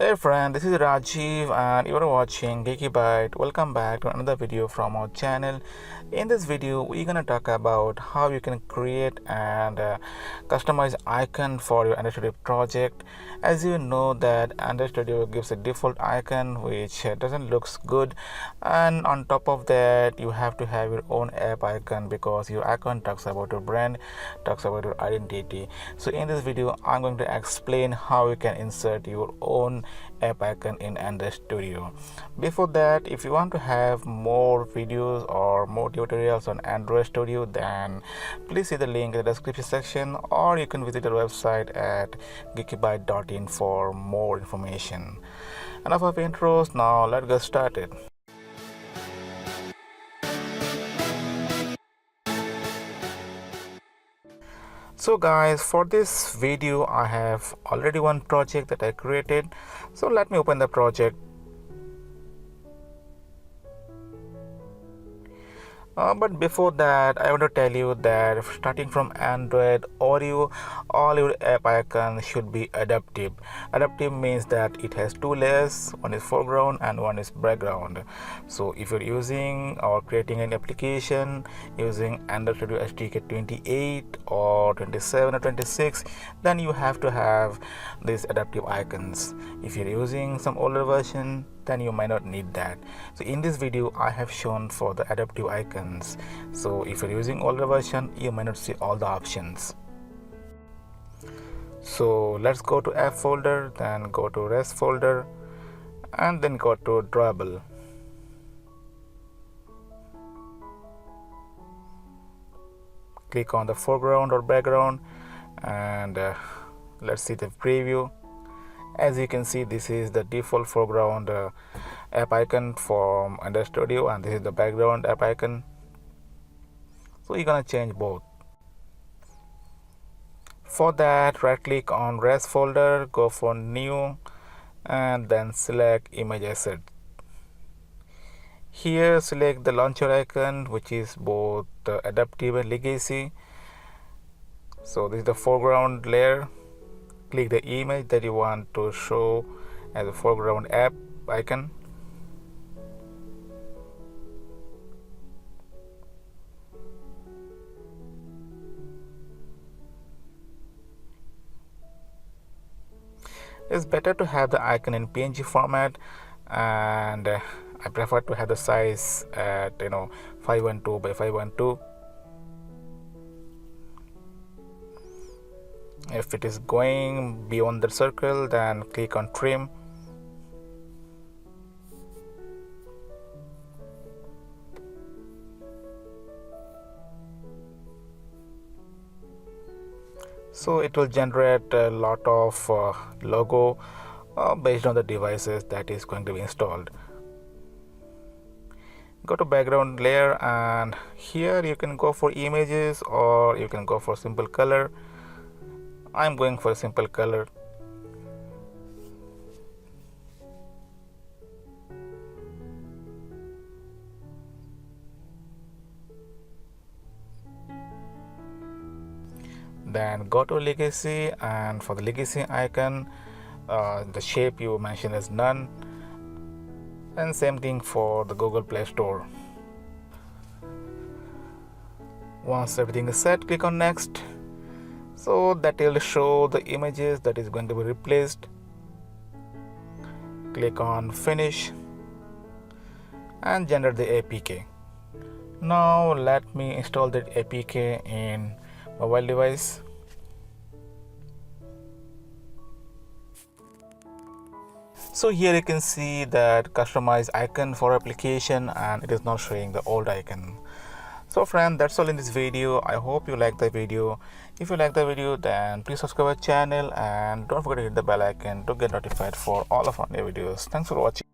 Hey friend, this is Rajiv and you are watching GeekyByte. Welcome back to another video from our channel. In this video, we're gonna talk about how you can create and customize icon for your Android Studio project. As you know that Android Studio gives a default icon which doesn't looks good, and on top of that, you have to have your own app icon because your icon talks about your brand, talks about your identity. So in this video, I'm going to explain how you can insert your own app icon in Android Studio. Before that, if you want to have more videos or more tutorials on Android Studio, then please see the link in the description section, or you can visit our website at geekybyte.in for more information. Enough of intros, now let's get started. So guys, for this video I have already one project that I created, so let me open the project. But before that, I want to tell you that starting from Android Oreo, all your app icons should be adaptive. Adaptive means that it has two layers, one is foreground and one is background. So if you're using or creating an application using Android Studio SDK 28 or 27 or 26, then you have to have these adaptive icons. If you're using some older version, then you might not need that. So in this video I have shown for the adaptive icons. So if you're using older version, you might not see all the options. So let's go to app folder, then go to res folder, and then go to drawable. Click on the foreground or background, and let's see the preview. As you can see, this is the default foreground app icon from Android Studio, and this is the background app icon. So you're gonna change both. For that, right click on res folder, go for new, and then select image asset. Here select the launcher icon, which is both adaptive and legacy. So this is the foreground layer. Click the image that you want to show as a foreground app icon. It's better to have the icon in PNG format, and I prefer to have the size at 512 by 512. If it is going beyond the circle, then click on trim. So it will generate a lot of logo based on the devices that is going to be installed. Go to background layer, and here you can go for images or you can go for simple color. I'm going for a simple color. Then go to legacy, and for the legacy icon, the shape you mention is none, and same thing for the Google Play Store. Once everything is set, click on next. So that will show the images that is going to be replaced. Click on finish and generate the APK. Now let me install that APK in mobile device. So here you can see that customize icon for application, and it is not showing the old icon. So friend, that's all in this video. I hope you like the video. If you like the video, then please subscribe our channel and don't forget to hit the bell icon to get notified for all of our new videos. Thanks for watching.